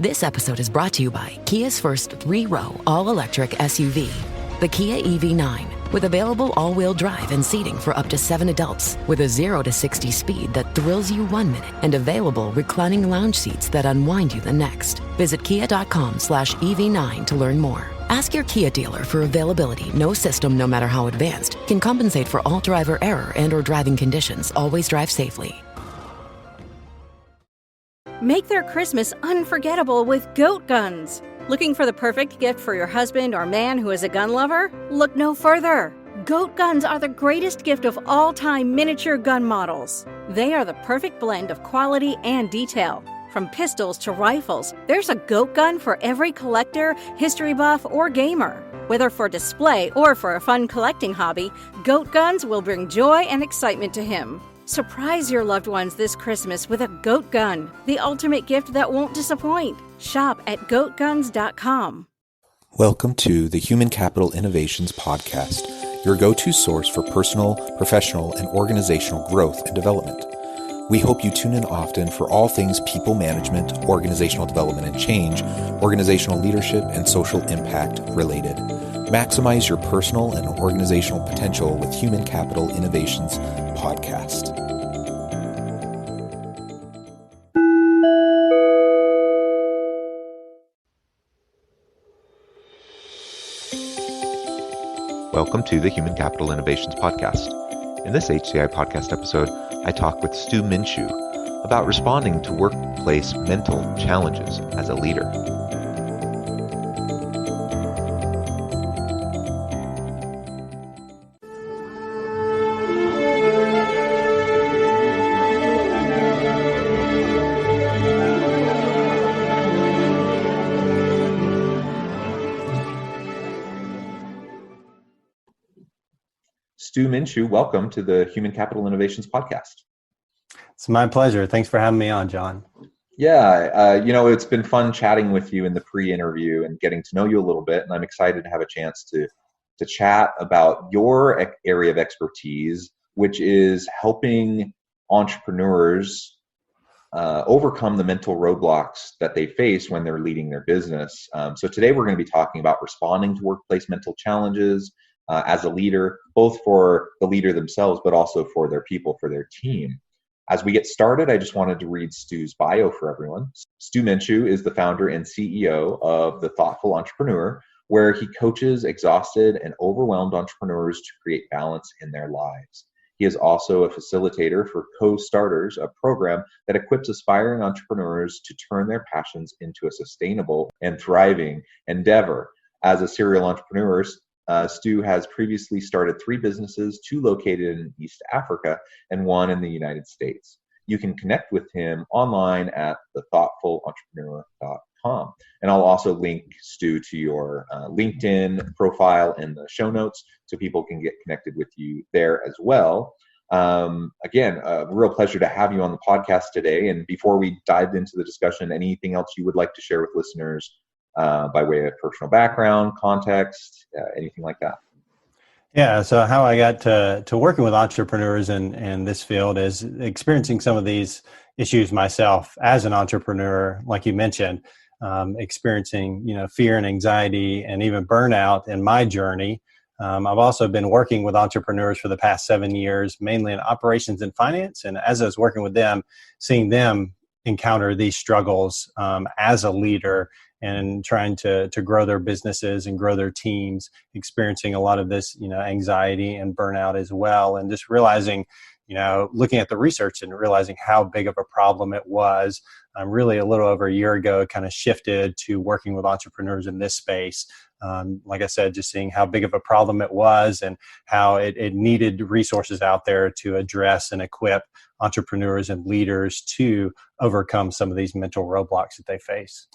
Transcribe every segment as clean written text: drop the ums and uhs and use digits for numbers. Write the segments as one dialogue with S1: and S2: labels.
S1: This episode is brought to you by Kia's first 3-row all-electric SUV, the Kia EV9, with available all-wheel drive and seating for up to 7 adults, with a 0 to 60 speed that thrills you 1 minute, and available reclining lounge seats that unwind you the next. Visit kia.com/EV9 to learn more. Ask your Kia dealer for availability. No system, no matter how advanced, can compensate for all driver error and or driving conditions. Always drive safely.
S2: Make their Christmas unforgettable with goat guns. Looking for the perfect gift for your husband or man who is a gun lover? Look no further. Goat guns are the greatest gift of all time miniature gun models. They are the perfect blend of quality and detail. From pistols to rifles, there's a goat gun for every collector, history buff, or gamer. Whether for display or for a fun collecting hobby, goat guns will bring joy and excitement to him. Surprise your loved ones this Christmas with a goat gun, the ultimate gift that won't disappoint. Shop at goatguns.com.
S3: Welcome to the Human Capital Innovations Podcast, your go-to source for personal, professional, and organizational growth and development. We hope you tune in often for all things people management, organizational development and change, organizational leadership, and social impact related. Maximize your personal and organizational potential with Human Capital Innovations Podcast.
S4: Welcome to the Human Capital Innovations Podcast. In this HCI podcast episode, I talk with Stu Minshew about responding to workplace mental challenges as a leader. Stu Minshew, welcome to the Human Capital Innovations Podcast.
S5: It's my pleasure. Thanks for having me on, John.
S4: Yeah, it's been fun chatting with you in the pre-interview and getting to know you a little bit, and I'm excited to have a chance to chat about your area of expertise, which is helping entrepreneurs overcome the mental roadblocks that they face when they're leading their business. So today we're going to be talking about responding to workplace mental challenges, as a leader, both for the leader themselves, but also for their people, for their team. As we get started, I just wanted to read Stu's bio for everyone. Stu Minshew is the founder and CEO of The Thoughtful Entrepreneur, where he coaches exhausted and overwhelmed entrepreneurs to create balance in their lives. He is also a facilitator for Co-Starters, a program that equips aspiring entrepreneurs to turn their passions into a sustainable and thriving endeavor. As a serial entrepreneur, Stu has previously started 3 businesses, 2 located in East Africa and 1 in the United States. You can connect with him online at thethoughtfulentrepreneur.com. And I'll also link, Stu, to your LinkedIn profile in the show notes so people can get connected with you there as well. Again, a real pleasure to have you on the podcast today. And before we dive into the discussion, anything else you would like to share with listeners by way of personal background, context, anything like that?
S5: Yeah, so how I got to working with entrepreneurs in this field is experiencing some of these issues myself as an entrepreneur, like you mentioned, experiencing fear and anxiety and even burnout in my journey. I've also been working with entrepreneurs for the past 7 years, mainly in operations and finance. And as I was working with them, seeing them encounter these struggles as a leader and trying to grow their businesses and grow their teams, experiencing a lot of this, anxiety and burnout as well. And just realizing, looking at the research and realizing how big of a problem it was, really a little over a year ago, kind of shifted to working with entrepreneurs in this space. Like I said, just seeing how big of a problem it was and how it needed resources out there to address and equip entrepreneurs and leaders to overcome some of these mental roadblocks that they face.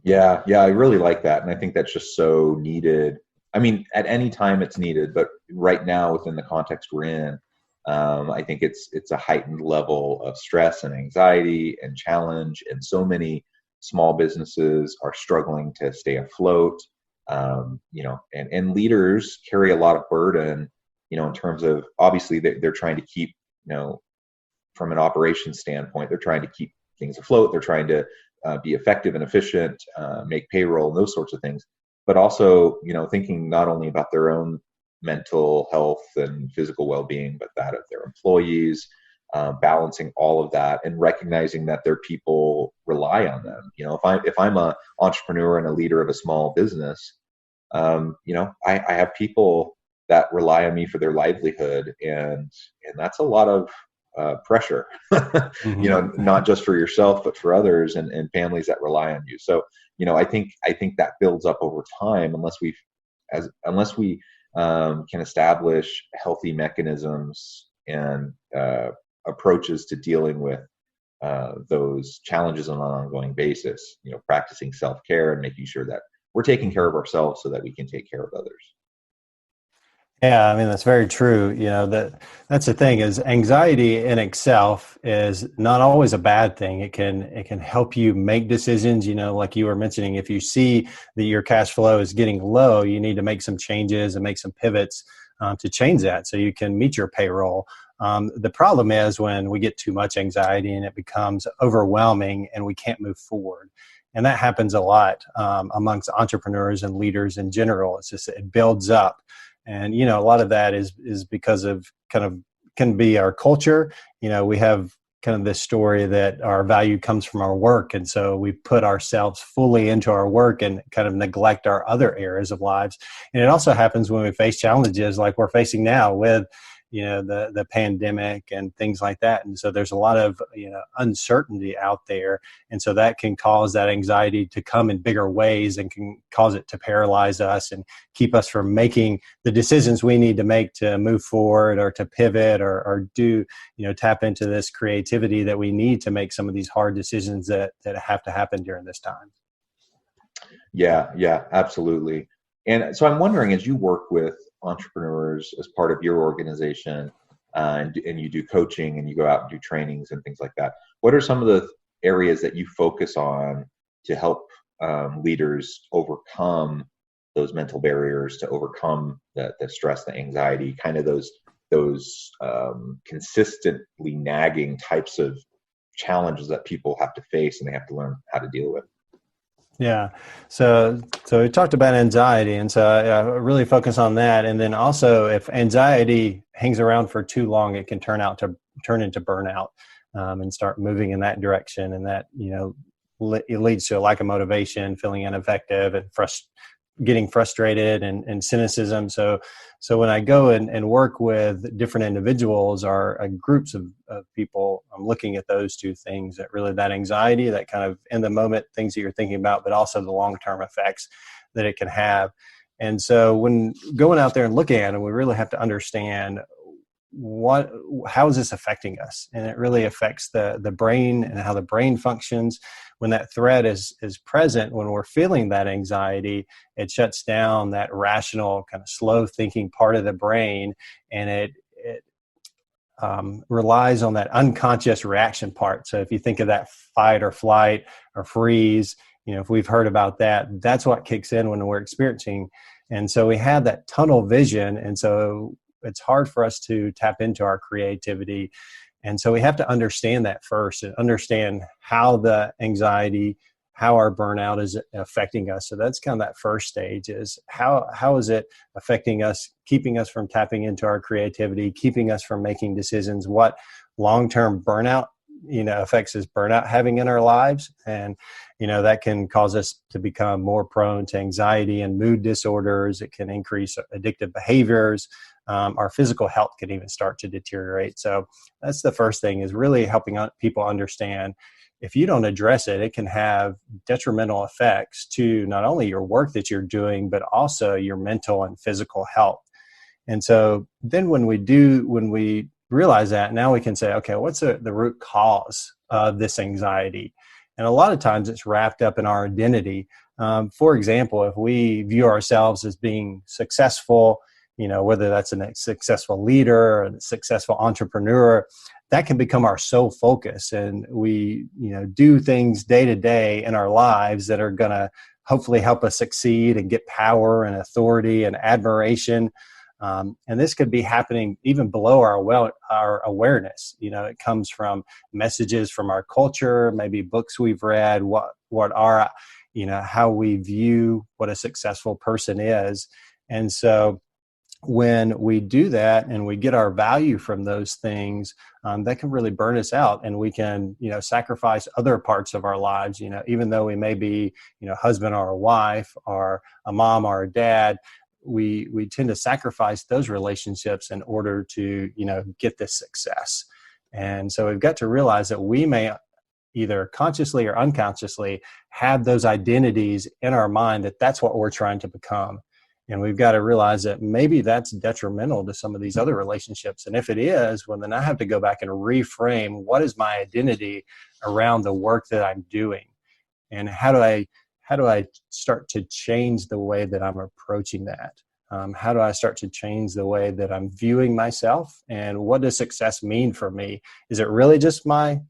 S4: Yeah, I really like that. And I think that's just so needed. I mean, at any time it's needed, but right now within the context we're in, I think it's a heightened level of stress and anxiety and challenge. And so many small businesses are struggling to stay afloat, and leaders carry a lot of burden, in terms of, obviously they're trying to keep, from an operations standpoint, they're trying to keep things afloat. They're trying to be effective and efficient, make payroll, and those sorts of things, but also, thinking not only about their own mental health and physical well-being, but that of their employees, balancing all of that and recognizing that their people rely on them. If I'm a entrepreneur and a leader of a small business, I have people that rely on me for their livelihood, and that's a lot of pressure,
S5: Mm-hmm.
S4: not just for yourself, but for others and families that rely on you. So, I think that builds up over time unless we can establish healthy mechanisms and approaches to dealing with those challenges on an ongoing basis, practicing self-care and making sure that we're taking care of ourselves so that we can take care of others.
S5: Yeah, I mean, that's very true. That's the thing is anxiety in itself is not always a bad thing. It can help you make decisions, like you were mentioning. If you see that your cash flow is getting low, you need to make some changes and make some pivots to change that so you can meet your payroll. The problem is when we get too much anxiety and it becomes overwhelming and we can't move forward. And that happens a lot amongst entrepreneurs and leaders in general. It's just, it builds up. And, a lot of that is because of can be our culture. We have kind of this story that our value comes from our work. And so we put ourselves fully into our work and kind of neglect our other areas of lives. And it also happens when we face challenges like we're facing now with, the pandemic and things like that. And so there's a lot of, uncertainty out there. And so that can cause that anxiety to come in bigger ways and can cause it to paralyze us and keep us from making the decisions we need to make to move forward or to pivot or do, tap into this creativity that we need to make some of these hard decisions that have to happen during this time.
S4: Yeah, absolutely. And so I'm wondering, as you work with entrepreneurs as part of your organization, and you do coaching and you go out and do trainings and things like that, what are some of the areas that you focus on to help leaders overcome those mental barriers, to overcome the stress, the anxiety, kind of those consistently nagging types of challenges that people have to face and they have to learn how to deal with?
S5: Yeah. So we talked about anxiety, and so I really focus on that. And then also, if anxiety hangs around for too long, it can turn into burnout and start moving in that direction. And that, it leads to a lack of motivation, feeling ineffective, and getting frustrated and cynicism. So when I go and work with different individuals or groups of people, I'm looking at those two things, that anxiety, that kind of in the moment things that you're thinking about, but also the long-term effects that it can have. And so when going out there and looking at it, we really have to understand how is this affecting us? And it really affects the brain and how the brain functions. When that threat is present, when we're feeling that anxiety, it shuts down that rational, kind of slow thinking part of the brain, and it relies on that unconscious reaction part. So if you think of that fight or flight or freeze, if we've heard about that, that's what kicks in when we're experiencing. And so we have that tunnel vision. And so it's hard for us to tap into our creativity. And so we have to understand that first and understand how the anxiety, how our burnout is affecting us. So that's kind of that first stage, is how is it affecting us, keeping us from tapping into our creativity, keeping us from making decisions, what long-term burnout, effects is burnout having in our lives. And, that can cause us to become more prone to anxiety and mood disorders. It can increase addictive behaviors. Our physical health can even start to deteriorate. So that's the first thing, is really helping people understand if you don't address it, it can have detrimental effects to not only your work that you're doing, but also your mental and physical health. And so then when we realize that, now we can say, okay, what's the root cause of this anxiety? And a lot of times it's wrapped up in our identity. For example, if we view ourselves as being successful, whether that's a successful leader or a successful entrepreneur, that can become our sole focus. And we, do things day to day in our lives that are going to hopefully help us succeed and get power and authority and admiration. And this could be happening even below our awareness. It comes from messages from our culture, maybe books we've read, what are, how we view what a successful person is. And so when we do that and we get our value from those things, that can really burn us out, and we can, sacrifice other parts of our lives, even though we may be, husband or a wife or a mom or a dad. We tend to sacrifice those relationships in order to, get this success. And so we've got to realize that we may either consciously or unconsciously have those identities in our mind that that's what we're trying to become. And we've got to realize that maybe that's detrimental to some of these other relationships. And if it is, well, then I have to go back and reframe what is my identity around the work that I'm doing, and how do I start to change the way that I'm approaching that? How do I start to change the way that I'm viewing myself? And what does success mean for me? Is it really just my,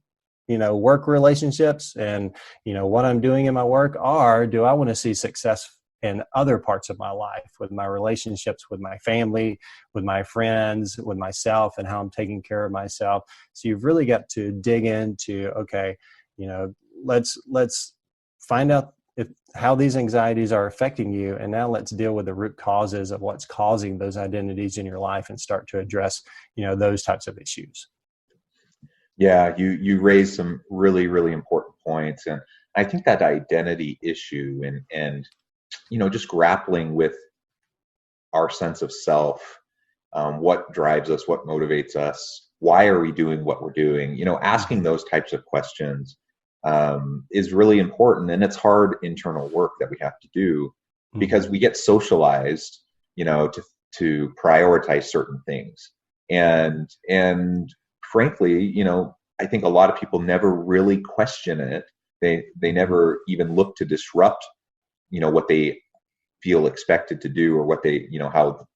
S5: work relationships and, what I'm doing in my work? Or do I want to see success in other parts of my life, with my relationships, with my family, with my friends, with myself, and how I'm taking care of myself? So you've really got to dig into, okay, let's find out how these anxieties are affecting you. And now let's deal with the root causes of what's causing those identities in your life and start to address, those types of issues.
S4: Yeah, you raised some really, really important points. And I think that identity issue and just grappling with our sense of self, what drives us, what motivates us, why are we doing what we're doing? Asking those types of questions is really important. And it's hard internal work that we have to do because we get socialized, to prioritize certain things. And frankly, I think a lot of people never really question it. They never even look to disrupt, what they feel expected to do, or what they,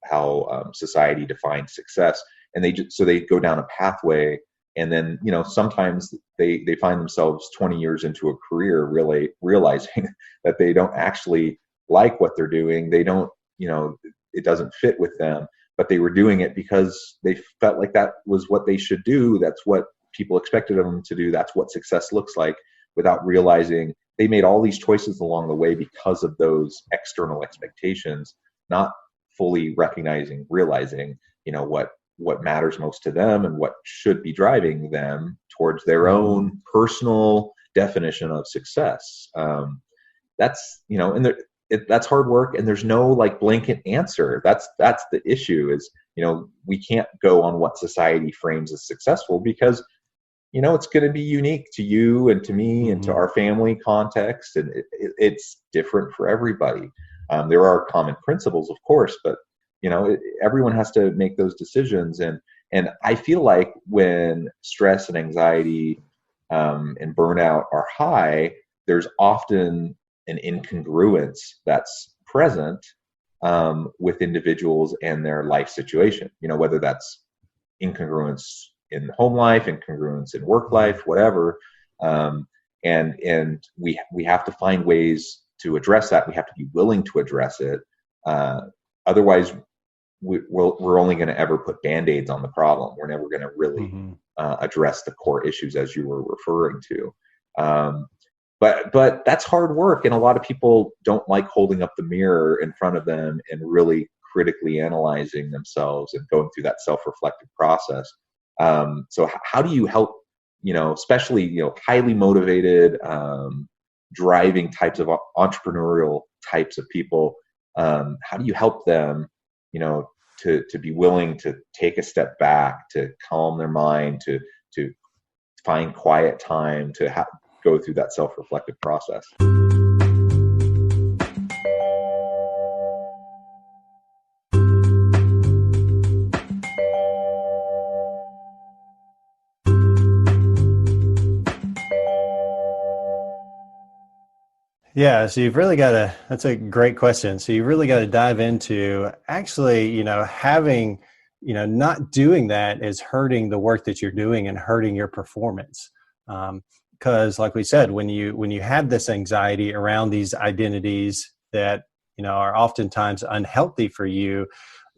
S4: how society defines success. And so they go down a pathway, and then, sometimes they find themselves 20 years into a career really realizing that they don't actually like what they're doing. They don't, it doesn't fit with them, but they were doing it because they felt like that was what they should do. That's what people expected of them to do. That's what success looks like, without realizing they made all these choices along the way because of those external expectations, not fully realizing, what matters most to them and what should be driving them towards their own personal definition of success. That's, and that's hard work, and there's no blanket answer. That's the issue is, we can't go on what society frames as successful, because it's going to be unique to you and to me and to our family context. And it's different for everybody. There are common principles, of course, but, everyone has to make those decisions. And I feel like when stress and anxiety and burnout are high, there's often an incongruence that's present with individuals and their life situation, whether that's incongruence in home life, incongruence in work life, whatever. And we have to find ways to address that. We have to be willing to address it. Otherwise, we're only going to ever put Band-Aids on the problem. We're never going to really address the core issues, as you were referring to. But that's hard work, and a lot of people don't like holding up the mirror in front of them and really critically analyzing themselves and going through that self-reflective process. So how do you help, especially, highly motivated, driving types of entrepreneurial types of people? How do you help them, to be willing to take a step back, to calm their mind, to find quiet time, to go through that self-reflective process?
S5: Yeah, so you've really got to, that's a great question. So you've really got to dive into actually, having, not doing that is hurting the work that you're doing and hurting your performance. Because like we said, when you have this anxiety around these identities that, are oftentimes unhealthy for you,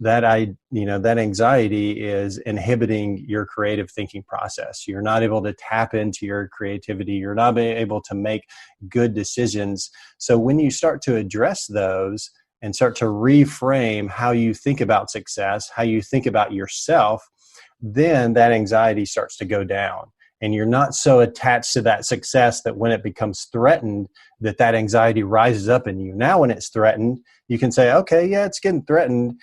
S5: that that anxiety is inhibiting your creative thinking process. You're not able to tap into your creativity. You're not able to make good decisions. So when you start to address those and start to reframe how you think about success, how you think about yourself, then that anxiety starts to go down. And you're not so attached to that success that when it becomes threatened, that anxiety rises up in you. Now, when it's threatened, you can say, okay, yeah, it's getting threatened,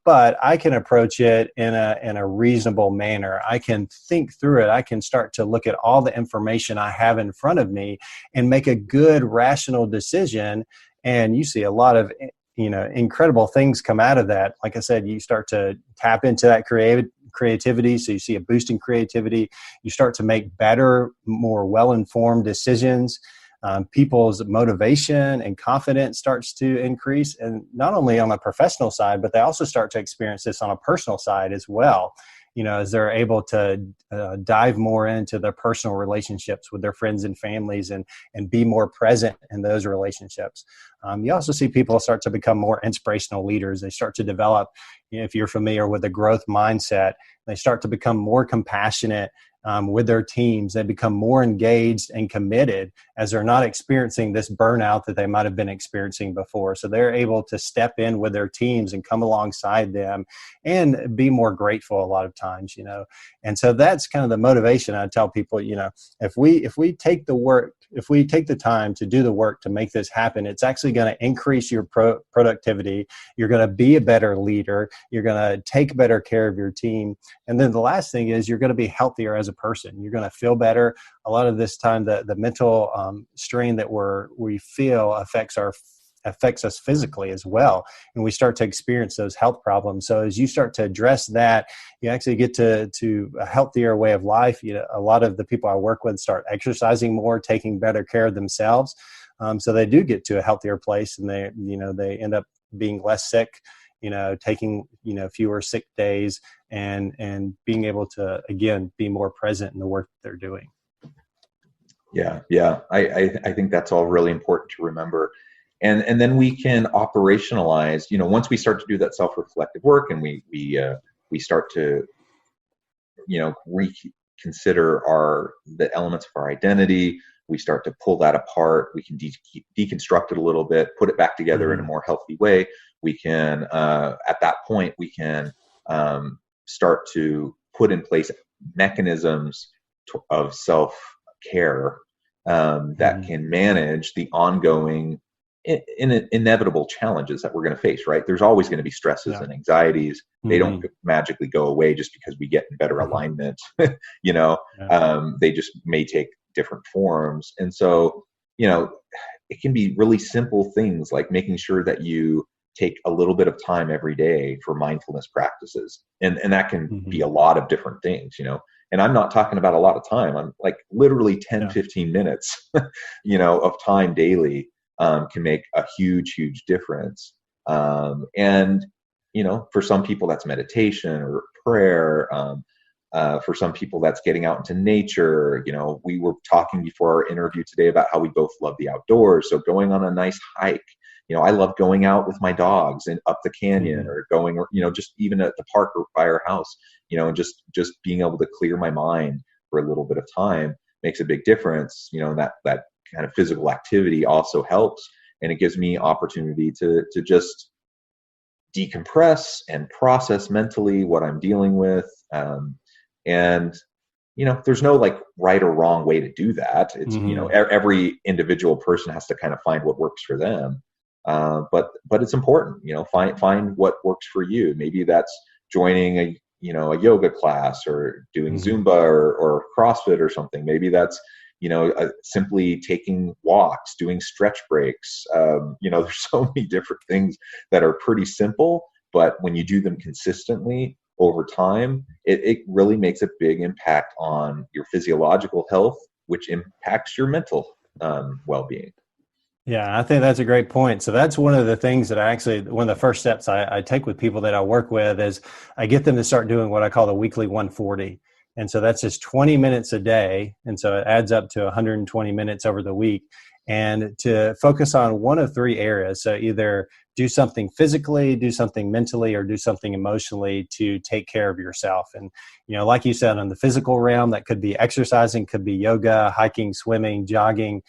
S5: but I can approach it in a reasonable manner. I can think through it. I can start to look at all the information I have in front of me and make a good, rational decision. And you see a lot of incredible things come out of that. Like I said, you start to tap into that creativity. So you see a boost in creativity. You start to make better, more well-informed decisions. People's motivation and confidence starts to increase. And not only on a professional side, but they also start to experience this on a personal side as well. As they're able to dive more into their personal relationships with their friends and families and be more present in those relationships. You also see people start to become more inspirational leaders. They start to develop, if you're familiar with the growth mindset, they start to become more compassionate with their teams. They become more engaged and committed as they're not experiencing this burnout that they might have been experiencing before. So they're able to step in with their teams and come alongside them and be more grateful a lot of times, And so that's kind of the motivation I tell people, if we take the time to do the work to make this happen, it's actually going to increase your productivity. You're going to be a better leader. You're going to take better care of your team. And then the last thing is you're going to be healthier as a person. You're going to feel better. A lot of this time, the mental strain that we feel affects us physically as well. And we start to experience those health problems. So as you start to address that, you actually get to a healthier way of life. A lot of the people I work with start exercising more, taking better care of themselves. So they do get to a healthier place, and they end up being less sick, taking, fewer sick days and being able to, again, be more present in the work that they're doing.
S4: Yeah. I think that's all really important to remember. And then we can operationalize, once we start to do that self-reflective work and we start to, reconsider the elements of our identity, we start to pull that apart, we can deconstruct it a little bit, put it back together in a more healthy way. We can, at that point, we can start to put in place mechanisms of self-care that can manage the ongoing inevitable challenges that we're going to face, right? There's always going to be stresses and anxieties. They don't magically go away just because we get in better alignment, they just may take different forms. And so, it can be really simple things like making sure that you take a little bit of time every day for mindfulness practices. And that can be a lot of different things, and I'm not talking about a lot of time. I'm like literally 10, 15 minutes, of time daily can make a huge, huge difference. And, for some people that's meditation or prayer. For some people that's getting out into nature. We were talking before our interview today about how we both love the outdoors. So going on a nice hike, I love going out with my dogs and up the canyon or going, just even at the park or by our house, and just being able to clear my mind for a little bit of time makes a big difference. That kind of physical activity also helps, and it gives me opportunity to just decompress and process mentally what I'm dealing with. And there's no like right or wrong way to do that. It's every individual person has to kind of find what works for them. But it's important, find what works for you. Maybe that's joining a yoga class or doing Zumba or CrossFit or something. Maybe that's simply taking walks, doing stretch breaks. There's so many different things that are pretty simple, but when you do them consistently over time, it really makes a big impact on your physiological health, which impacts your mental well-being.
S5: Yeah, I think that's a great point. So that's one of the things that one of the first steps I take with people that I work with is I get them to start doing what I call the weekly 140. And so that's just 20 minutes a day. And so it adds up to 120 minutes over the week. and to focus on one of three areas. So either do something physically, do something mentally, or do something emotionally to take care of yourself. And, like you said, on the physical realm, that could be exercising, could be yoga, hiking, swimming, jogging,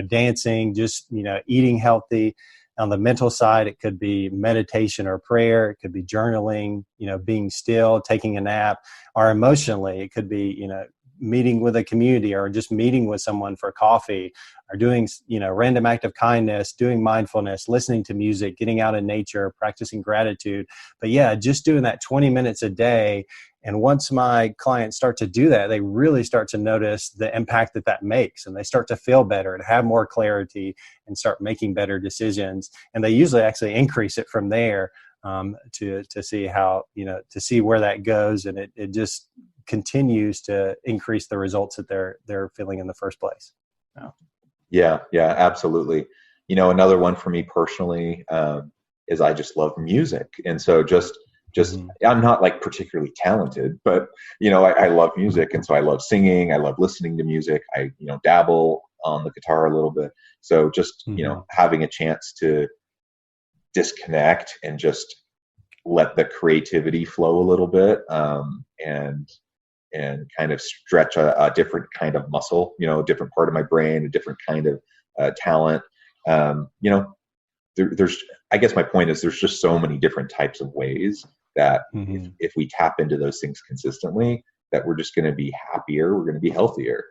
S5: dancing, just, eating healthy. On the mental side, it could be meditation or prayer. It could be journaling, being still, taking a nap. Or emotionally, it could be, meeting with a community, or just meeting with someone for coffee, or doing, random act of kindness, doing mindfulness, listening to music, getting out in nature, practicing gratitude. But yeah, just doing that 20 minutes a day. And once my clients start to do that, they really start to notice the impact that makes, and they start to feel better and have more clarity and start making better decisions. And they usually actually increase it from there, to see how, to see where that goes. And it just continues to increase the results that they're feeling in the first place.
S4: Yeah, absolutely. Another one for me personally, is I just love music. And so just I'm not like particularly talented, but I love music. And so I love singing. I love listening to music. I dabble on the guitar a little bit. So just, having a chance to disconnect and just let the creativity flow a little bit, and kind of stretch a different kind of muscle, a different part of my brain, a different kind of talent. There's, I guess my point is, there's just so many different types of ways that if we tap into those things consistently, that we're just going to be happier, we're going to be healthier.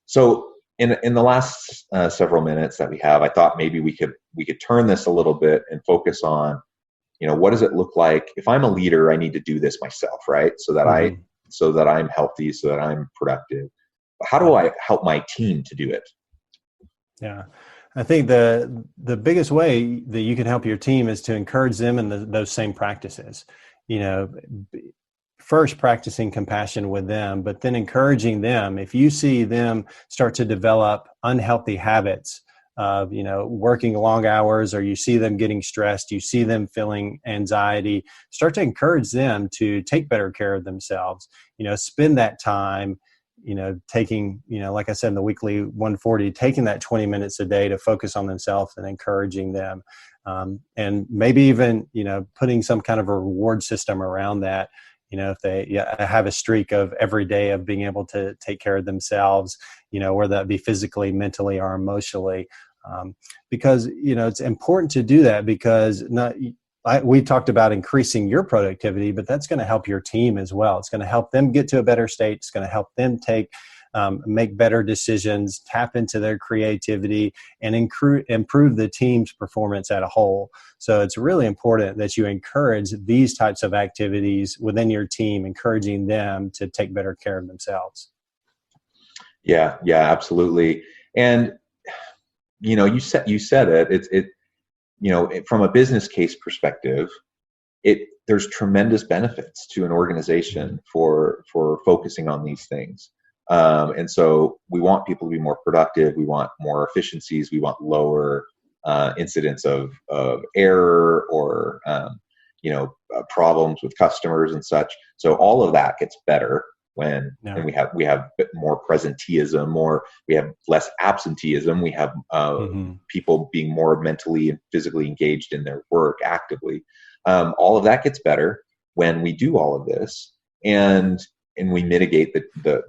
S4: So in the last several minutes that we have, I thought maybe we could turn this a little bit and focus on, what does it look like if I'm a leader? I need to do this myself, right? So that I'm healthy, so that I'm productive. But how do I help my team to do it?
S5: Yeah, I think the biggest way that you can help your team is to encourage them in those same practices. First practicing compassion with them, but then encouraging them. If you see them start to develop unhealthy habits of, working long hours, or you see them getting stressed, you see them feeling anxiety, start to encourage them to take better care of themselves. Spend that time, taking, like I said, in the weekly 140, taking that 20 minutes a day to focus on themselves and encouraging them. And maybe even, putting some kind of a reward system around that. If they have a streak of every day of being able to take care of themselves, whether that be physically, mentally, or emotionally, because, it's important to do that, because we talked about increasing your productivity, but that's going to help your team as well. It's going to help them get to a better state. It's going to help them make better decisions, tap into their creativity, and improve the team's performance as a whole. So it's really important that you encourage these types of activities within your team, encouraging them to take better care of themselves.
S4: Yeah, absolutely. And you said it. From a business case perspective, there's tremendous benefits to an organization for focusing on these things. And so we want people to be more productive. We want more efficiencies. We want lower incidents of error or problems with customers and such. So all of that gets better when we have a bit more presenteeism, we have less absenteeism. We have people being more mentally and physically engaged in their work actively. All of that gets better when we do all of this, and we mitigate the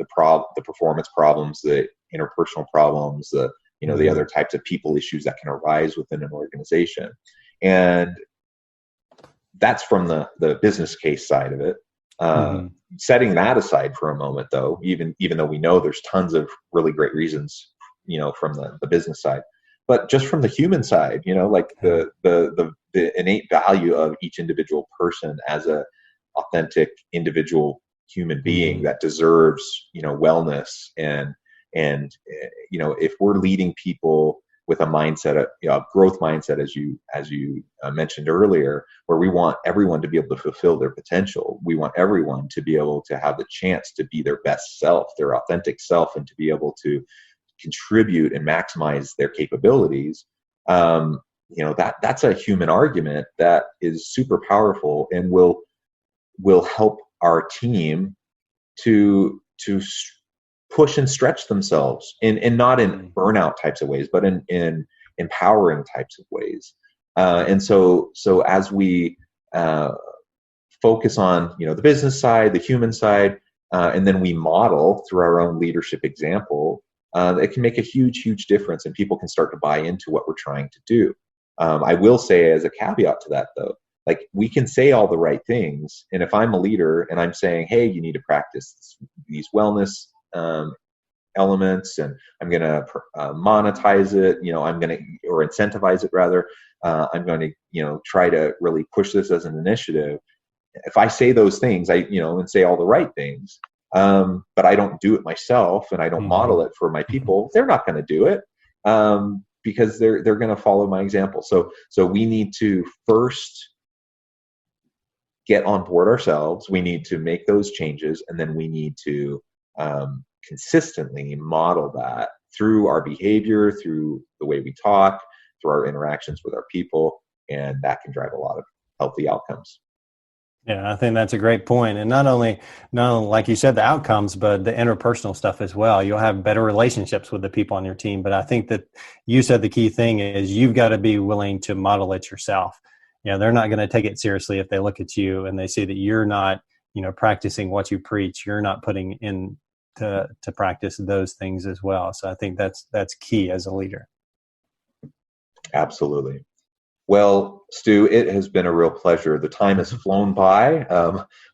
S4: performance problems, the interpersonal problems, the other types of people issues that can arise within an organization. And that's from the business case side of it. Setting that aside for a moment, though, even though we know there's tons of really great reasons, from the business side, but just from the human side, like the innate value of each individual person as a authentic individual human being that deserves, wellness, and if we're leading people with a mindset, a growth mindset, as you mentioned earlier, where we want everyone to be able to fulfill their potential. We want everyone to be able to have the chance to be their best self, their authentic self, and to be able to contribute and maximize their capabilities. That's a human argument that is super powerful and will help our team to push and stretch themselves and not in burnout types of ways, but in empowering types of ways. And so as we focus on, the business side, the human side, and then we model through our own leadership example, it can make a huge, huge difference, and people can start to buy into what we're trying to do. I will say as a caveat to that, though, like, we can say all the right things, and if I'm a leader and I'm saying, hey, you need to practice these wellness elements, and I'm going to monetize it, I'm going to, or incentivize it rather, I'm going to, try to really push this as an initiative. If I say those things, and say all the right things, but I don't do it myself and I don't model it for my people, they're not going to do it, because they're going to follow my example. So we need to first get on board ourselves. We need to make those changes, and then we need to consistently model that through our behavior, through the way we talk, through our interactions with our people, and that can drive a lot of healthy outcomes.
S5: Yeah, I think that's a great point. And not only like you said, the outcomes, but the interpersonal stuff as well. You'll have better relationships with the people on your team. But I think that you said the key thing is you've got to be willing to model it yourself. They're not going to take it seriously if they look at you and they see that you're not, practicing what you preach. You're not putting in to practice those things as well. So I think that's key as a leader.
S4: Absolutely. Well, Stu, it has been a real pleasure. The time has flown by.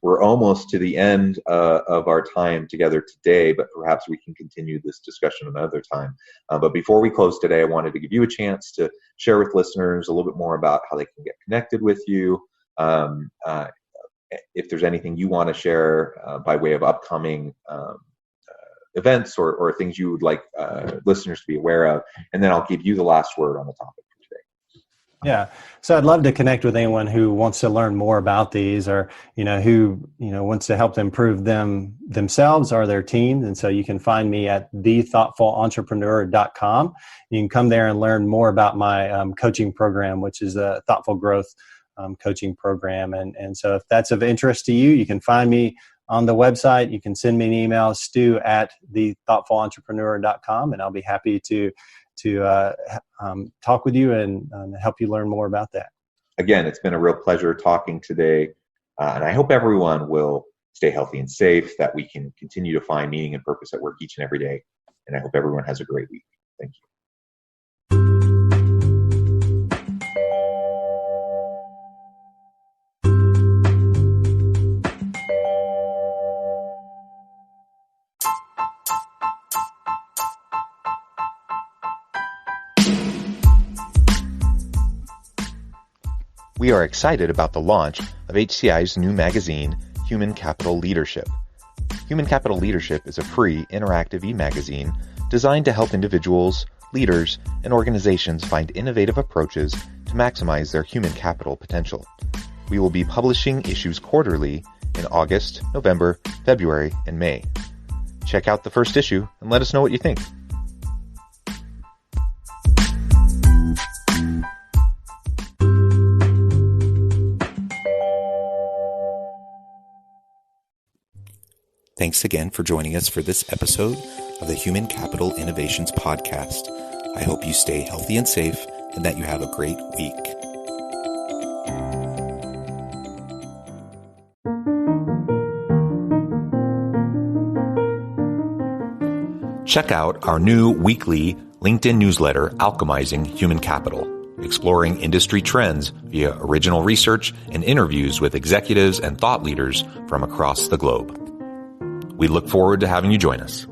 S4: We're almost to the end of our time together today, but perhaps we can continue this discussion another time. But before we close today, I wanted to give you a chance to share with listeners a little bit more about how they can get connected with you. If there's anything you want to share by way of upcoming events or things you would like listeners to be aware of, and then I'll give you the last word on the topic.
S5: Yeah. So I'd love to connect with anyone who wants to learn more about these, or, who, wants to help improve themselves or their team. And so you can find me at thethoughtfulentrepreneur.com. You can come there and learn more about my coaching program, which is a thoughtful growth coaching program. And so if that's of interest to you, you can find me on the website. You can send me an email, stu@thethoughtfulentrepreneur.com, and I'll be happy to talk with you and help you learn more about that.
S4: Again, it's been a real pleasure talking today. And I hope everyone will stay healthy and safe, that we can continue to find meaning and purpose at work each and every day. And I hope everyone has a great week. Thank you. We are excited about the launch of HCI's new magazine, Human Capital Leadership. Human Capital Leadership is a free, interactive e-magazine designed to help individuals, leaders, and organizations find innovative approaches to maximize their human capital potential. We will be publishing issues quarterly in August, November, February, and May. Check out the first issue and let us know what you think.
S3: Thanks again for joining us for this episode of the Human Capital Innovations Podcast. I hope you stay healthy and safe and that you have a great week. Check out our new weekly LinkedIn newsletter, Alchemizing Human Capital, exploring industry trends via original research and interviews with executives and thought leaders from across the globe. We look forward to having you join us.